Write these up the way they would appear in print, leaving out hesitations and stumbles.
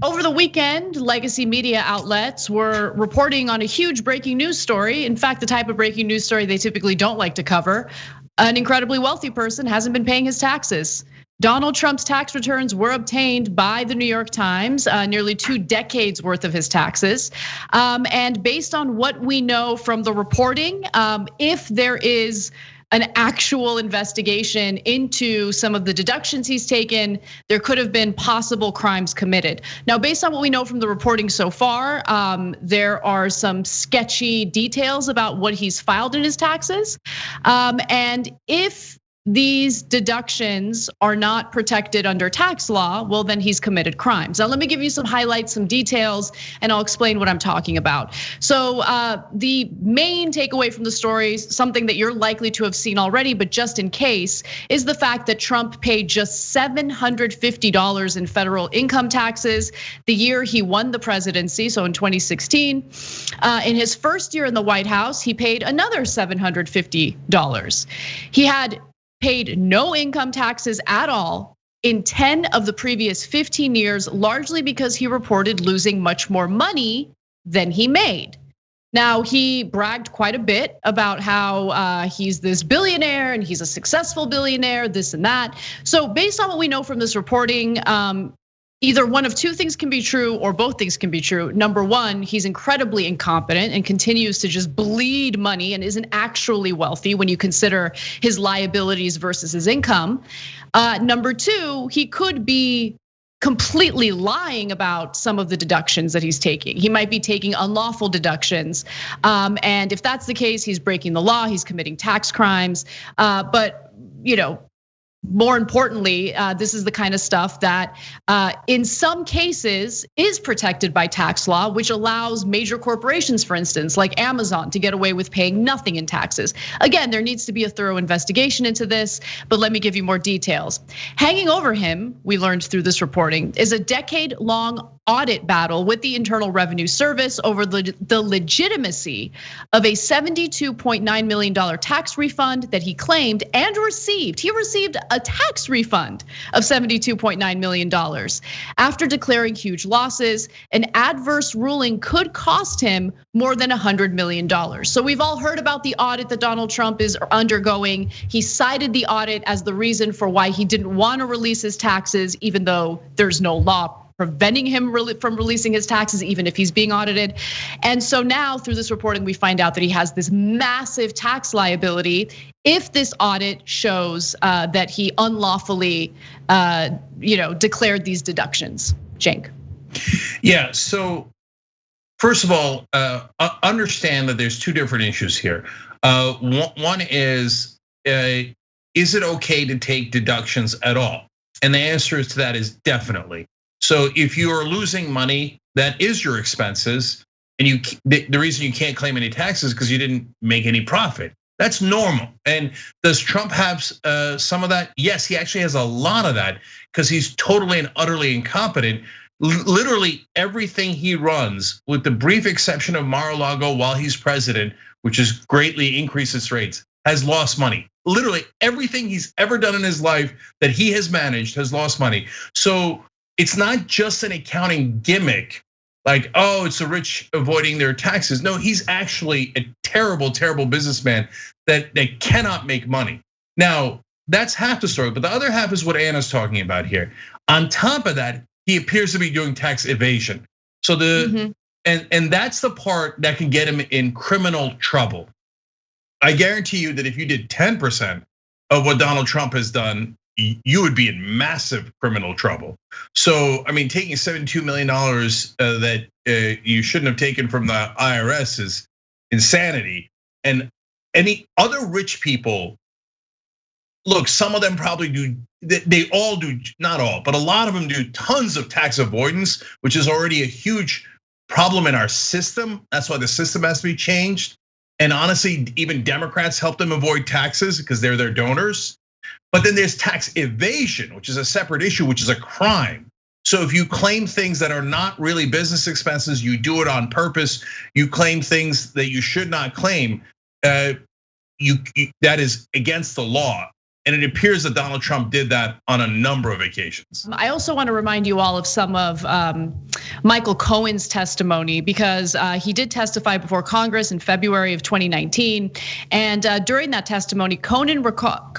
Over the weekend, legacy media outlets were reporting on a huge breaking news story. In fact, the type of breaking news story they typically don't like to cover. An incredibly wealthy person hasn't been paying his taxes. Donald Trump's tax returns were obtained by the New York Times, nearly 2 decades worth of his taxes. And based on what we know from the reporting, if there is an actual investigation into some of the deductions he's taken, there could have been possible crimes committed. Now, based on what we know from the reporting so far, there are some sketchy details about what he's filed in his taxes. And if these deductions are not protected under tax law, well, then he's committed crimes. Now, let me give you some highlights, some details, and I'll explain what I'm talking about. So the main takeaway from the story, something that you're likely to have seen already, but just in case, is the fact that Trump paid just $750 in federal income taxes the year he won the presidency, so in 2016. In his first year in the White House, he paid another $750. He had paid no income taxes at all in 10 of the previous 15 years, largely because he reported losing much more money than he made. Now, he bragged quite a bit about how he's this billionaire and he's a successful billionaire, this and that. So based on what we know from this reporting, either one of two things can be true or both things can be true. Number one, he's incredibly incompetent and continues to just bleed money and isn't actually wealthy when you consider his liabilities versus his income. Number two, he could be completely lying about some of the deductions that he's taking. He might be taking unlawful deductions. And if that's the case, he's breaking the law, he's committing tax crimes. But more importantly, this is the kind of stuff that in some cases is protected by tax law, which allows major corporations, for instance, like Amazon, to get away with paying nothing in taxes. Again, there needs to be a thorough investigation into this, but let me give you more details. Hanging over him, we learned through this reporting, is a decade-long audit battle with the Internal Revenue Service over the legitimacy of a $72.9 million tax refund that he claimed and received. He received a tax refund of $72.9 million. After declaring huge losses, an adverse ruling could cost him more than $100 million. So we've all heard about the audit that Donald Trump is undergoing. He cited the audit as the reason for why he didn't want to release his taxes, even though there's no law preventing him from releasing his taxes, even if he's being audited. And so now through this reporting, we find out that he has this massive tax liability if this audit shows that he unlawfully declared these deductions. Cenk. Yeah, so first of all, understand that there's two different issues here. One is it okay to take deductions at all? And the answer to that is definitely. So if you are losing money, that is your expenses, and the reason you can't claim any taxes because you didn't make any profit. That's normal. And does Trump have some of that? Yes, he actually has a lot of that because he's totally and utterly incompetent. Literally everything he runs, with the brief exception of Mar-a-Lago while he's president, which has greatly increased its rates, has lost money. Literally everything he's ever done in his life that he has managed has lost money. So it's not just an accounting gimmick, like, oh, it's the rich avoiding their taxes. No, he's actually a terrible, terrible businessman that cannot make money. Now, that's half the story, but the other half is what Anna's talking about here. On top of that, he appears to be doing tax evasion. So and that's the part that can get him in criminal trouble. I guarantee you that if you did 10% of what Donald Trump has done, you would be in massive criminal trouble. So, I mean, taking $72 million that you shouldn't have taken from the IRS is insanity. And any other rich people, look, some of them probably do, they all do, not all, but a lot of them do tons of tax avoidance, which is already a huge problem in our system. That's why the system has to be changed. And honestly, even Democrats help them avoid taxes because they're their donors. But then there's tax evasion, which is a separate issue, which is a crime. So if you claim things that are not really business expenses, you do it on purpose, you claim things that you should not claim, that is against the law. And it appears that Donald Trump did that on a number of occasions. I also want to remind you all of some of Michael Cohen's testimony, because he did testify before Congress in February of 2019. And during that testimony, Cohen recalled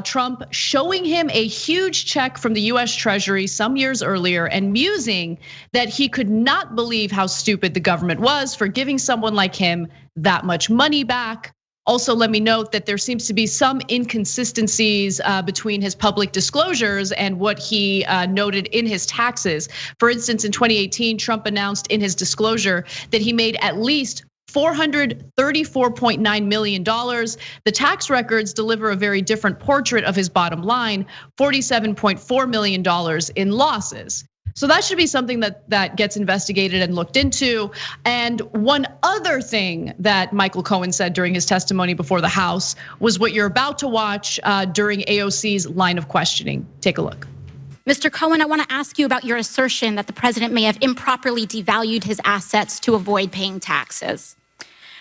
Trump showing him a huge check from the US Treasury some years earlier and musing that he could not believe how stupid the government was for giving someone like him that much money back. Also, let me note that there seems to be some inconsistencies between his public disclosures and what he noted in his taxes. For instance, in 2018, Trump announced in his disclosure that he made at least $434.9 million. The tax records deliver a very different portrait of his bottom line, $47.4 million in losses. So that should be something that gets investigated and looked into. And one other thing that Michael Cohen said during his testimony before the House was what you're about to watch during AOC's line of questioning. Take a look. Mr. Cohen, I want to ask you about your assertion that the president may have improperly devalued his assets to avoid paying taxes.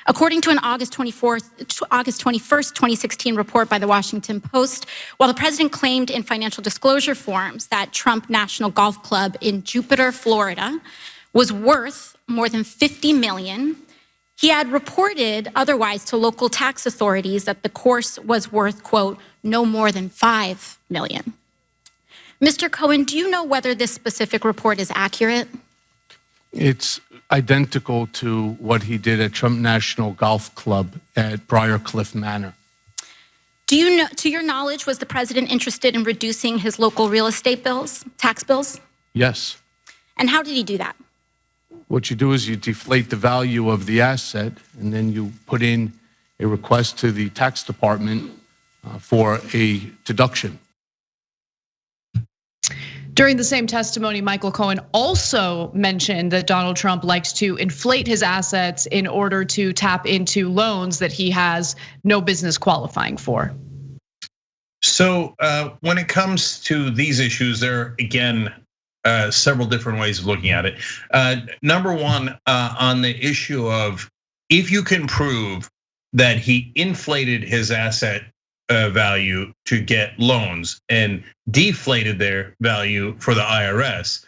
According to an August 21st, 2016 report by the Washington Post, while the president claimed in financial disclosure forms that Trump National Golf Club in Jupiter, Florida was worth more than $50 million, he had reported otherwise to local tax authorities that the course was worth, quote, no more than $5 million. Mr. Cohen, do you know whether this specific report is accurate? It's identical to what he did at Trump National Golf Club at Briarcliff Manor. Do you know, to your knowledge, was the president interested in reducing his local real estate bills, tax bills? Yes. And how did he do that? What you do is you deflate the value of the asset, and then you put in a request to the tax department for a deduction. During the same testimony, Michael Cohen also mentioned that Donald Trump likes to inflate his assets in order to tap into loans that he has no business qualifying for. So when it comes to these issues, there are, again, several different ways of looking at it. Number one, on the issue of if you can prove that he inflated his asset value to get loans and deflated their value for the IRS,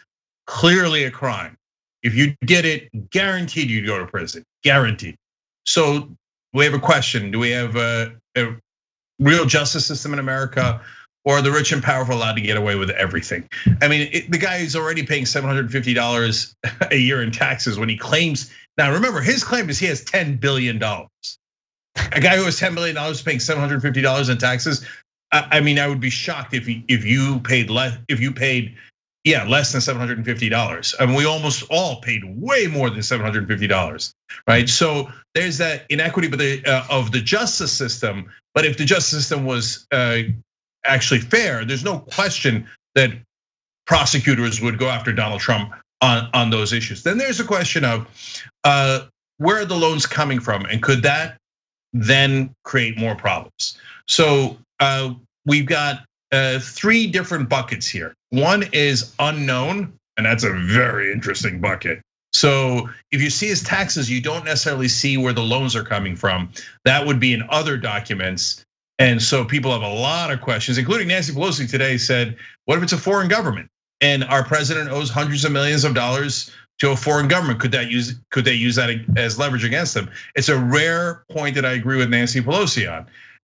clearly a crime. If you did it, guaranteed you'd go to prison, guaranteed. So we have a question: do we have a real justice system in America, or are the rich and powerful allowed to get away with everything? I mean, the guy is already paying $750 a year in taxes when he claims. Now, remember, his claim is he has $10 billion. A guy who has $10 million paying $750 in taxes. I mean, I would be shocked if you paid less. If you paid, less than $750. I mean, we almost all paid way more than $750, right? So there's that inequity, but of the justice system. But if the justice system was actually fair, there's no question that prosecutors would go after Donald Trump on those issues. Then there's a question of where are the loans coming from, and could that then create more problems? So we've got 3 different buckets here. One is unknown, and that's a very interesting bucket. So if you see his taxes, you don't necessarily see where the loans are coming from. That would be in other documents. And so people have a lot of questions, including Nancy Pelosi today said, what if it's a foreign government and our president owes hundreds of millions of dollars to a foreign government? Could they use that as leverage against them? It's a rare point that I agree with Nancy Pelosi on.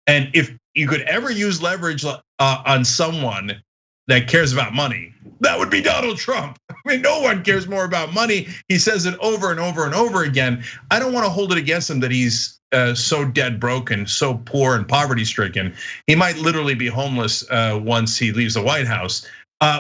And if you could ever use leverage on someone that cares about money, that would be Donald Trump. I mean, no one cares more about money. He says it over and over and over again. I don't want to hold it against him that he's so dead broken, so poor and poverty stricken. He might literally be homeless once he leaves the White House.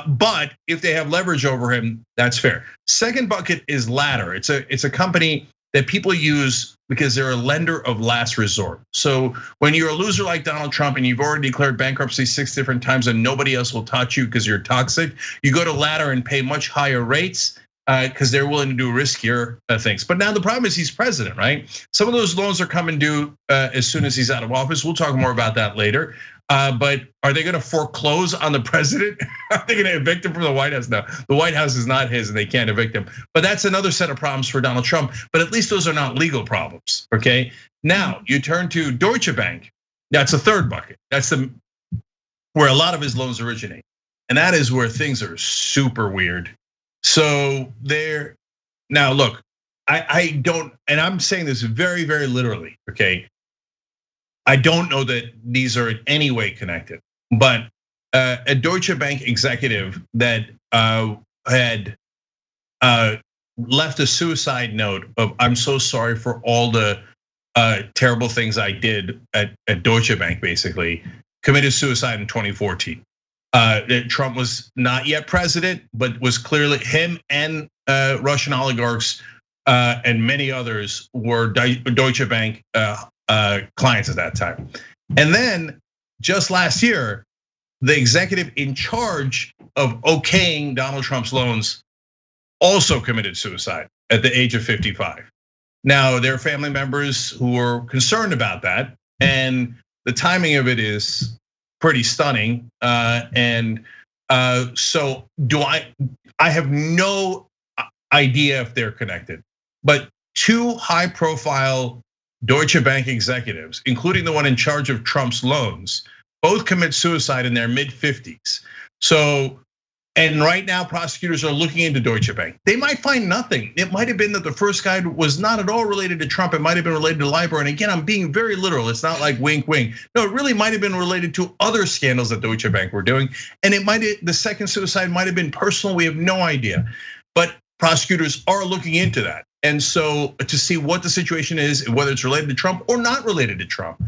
But if they have leverage over him, that's fair. Second bucket is Ladder. It's a company that people use because they're a lender of last resort. So when you're a loser like Donald Trump and you've already declared bankruptcy 6 different times and nobody else will touch you because you're toxic, you go to Ladder and pay much higher rates because they're willing to do riskier things. But now the problem is he's president, right? Some of those loans are coming due as soon as he's out of office. We'll talk more about that later. But are they going to foreclose on the president? Are they going to evict him from the White House? No, the White House is not his and they can't evict him. But that's another set of problems for Donald Trump. But at least those are not legal problems, okay? Now you turn to Deutsche Bank. That's a third bucket. That's where a lot of his loans originate. And that is where things are super weird. So now look, I don't, and I'm saying this very, very literally, okay? I don't know that these are in any way connected, but a Deutsche Bank executive that had left a suicide note of, "I'm so sorry for all the terrible things I did at Deutsche Bank," basically, committed suicide in 2014. Trump was not yet president, but was clearly, him and Russian oligarchs and many others were Deutsche Bank clients at that time. And then just last year, the executive in charge of okaying Donald Trump's loans also committed suicide at the age of 55. Now, there are family members who are concerned about that, and the timing of it is pretty stunning. So I have no idea if they're connected, but two high-profile Deutsche Bank executives, including the one in charge of Trump's loans, both commit suicide in their mid-50s. So, and right now prosecutors are looking into Deutsche Bank. They might find nothing. It might have been that the first guy was not at all related to Trump. It might have been related to LIBOR. And again, I'm being very literal. It's not like wink, wink. No, it really might have been related to other scandals that Deutsche Bank were doing. And the second suicide might have been personal. We have no idea. But prosecutors are looking into that. And so to see what the situation is, whether it's related to Trump or not related to Trump.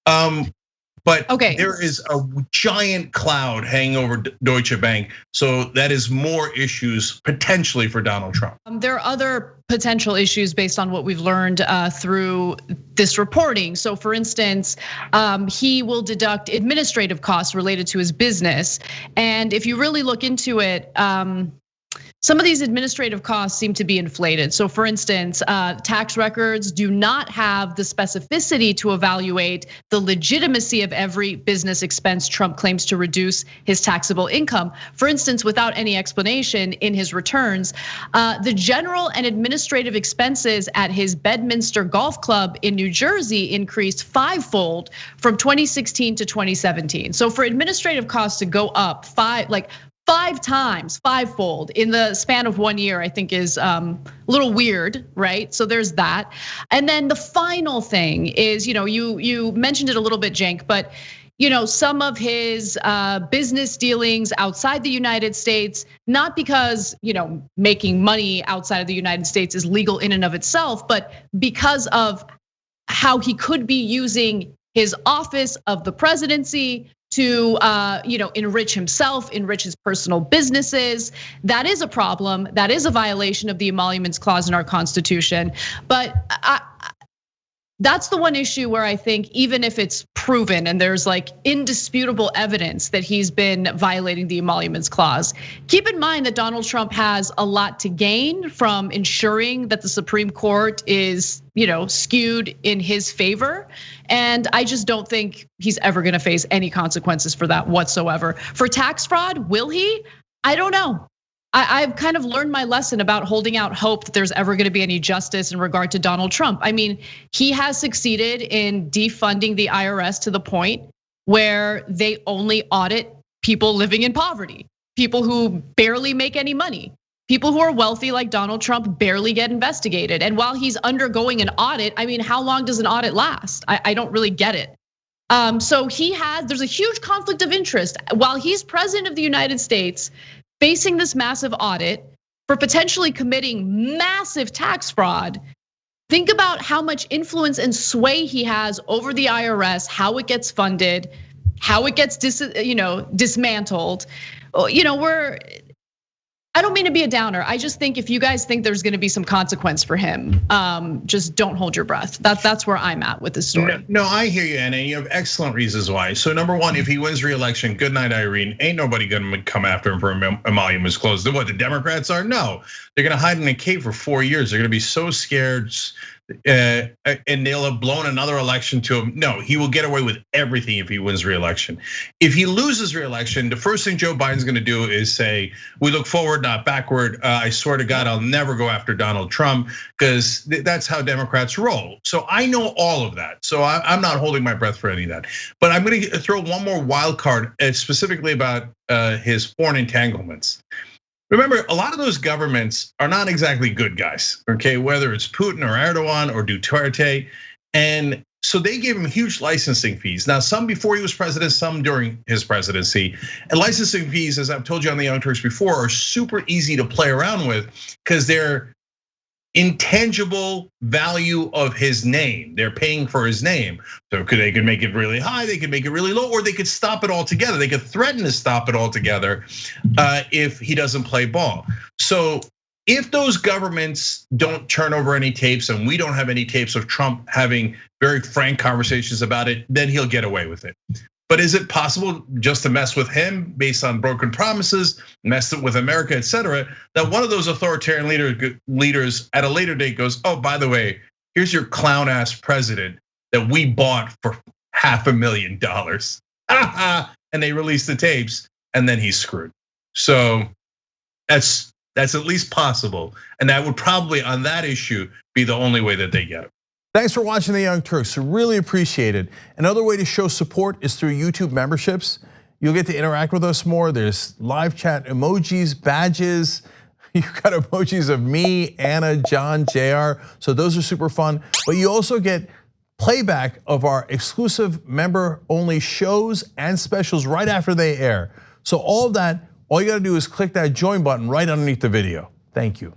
But there is a giant cloud hanging over Deutsche Bank. So that is more issues potentially for Donald Trump. There are other potential issues based on what we've learned through this reporting. So for instance, he will deduct administrative costs related to his business. And if you really look into it, some of these administrative costs seem to be inflated. So for instance, tax records do not have the specificity to evaluate the legitimacy of every business expense Trump claims to reduce his taxable income. For instance, without any explanation in his returns, the general and administrative expenses at his Bedminster Golf Club in New Jersey increased fivefold from 2016 to 2017. So for administrative costs to go up five times, fivefold in the span of 1 year, I think is a little weird, right? So there's that. And then the final thing is, you mentioned it a little bit, Cenk, but some of his business dealings outside the United States, not because making money outside of the United States is legal in and of itself, but because of how he could be using his office of the presidency to enrich himself, enrich his personal businesses. That is a problem. That is a violation of the Emoluments Clause in our Constitution. But that's the one issue where I think even if it's proven and there's like indisputable evidence that he's been violating the Emoluments Clause, keep in mind that Donald Trump has a lot to gain from ensuring that the Supreme Court is skewed in his favor. And I just don't think he's ever gonna face any consequences for that whatsoever. For tax fraud, will he? I don't know. I've kind of learned my lesson about holding out hope that there's ever gonna be any justice in regard to Donald Trump. I mean, he has succeeded in defunding the IRS to the point where they only audit people living in poverty, people who barely make any money. People who are wealthy like Donald Trump barely get investigated. And while he's undergoing an audit, I mean, how long does an audit last? I don't really get it. So there's a huge conflict of interest. While he's president of the United States, facing this massive audit for potentially committing massive tax fraud, think about how much influence and sway he has over the IRS, how it gets funded, how it gets dismantled. I don't mean to be a downer. I just think if you guys think there's gonna be some consequence for him, just don't hold your breath. That's where I'm at with this story. No, I hear you, Anna. You have excellent reasons why. So number one, if he wins re-election, good night, Irene. Ain't nobody gonna come after him for emoluments clause. What the Democrats are? No, they're gonna hide in a cave for 4 years. They're gonna be so scared, and they'll have blown another election to him. No, he will get away with everything if he wins re-election. If he loses re-election, the first thing Joe Biden's gonna do is say, we look forward, not backward. I swear to God, I'll never go after Donald Trump, because that's how Democrats roll. So I know all of that. So I'm not holding my breath for any of that. But I'm gonna throw one more wild card, specifically about his foreign entanglements. Remember, a lot of those governments are not exactly good guys, okay? Whether it's Putin or Erdogan or Duterte. And so they gave him huge licensing fees. Now, some before he was president, some during his presidency. And licensing fees, as I've told you on the Young Turks before, are super easy to play around with because they're intangible value of his name. They're paying for his name. So they could make it really high, they could make it really low, or they could stop it altogether. They could threaten to stop it altogether if he doesn't play ball. So if those governments don't turn over any tapes and we don't have any tapes of Trump having very frank conversations about it, then he'll get away with it. But is it possible just to mess with him based on broken promises, mess with America, et cetera, that one of those authoritarian leaders at a later date goes, oh, by the way, here's your clown ass president that we bought for $500,000. And they release the tapes and then he's screwed. So that's at least possible. And that would probably on that issue be the only way that they get it. Thanks for watching the Young Turks, really appreciate it. Another way to show support is through YouTube memberships. You'll get to interact with us more. There's live chat emojis, badges. You've got emojis of me, Anna, John, JR. So those are super fun. But you also get playback of our exclusive member-only shows and specials right after they air. So all of that, all you gotta do is click that join button right underneath the video. Thank you.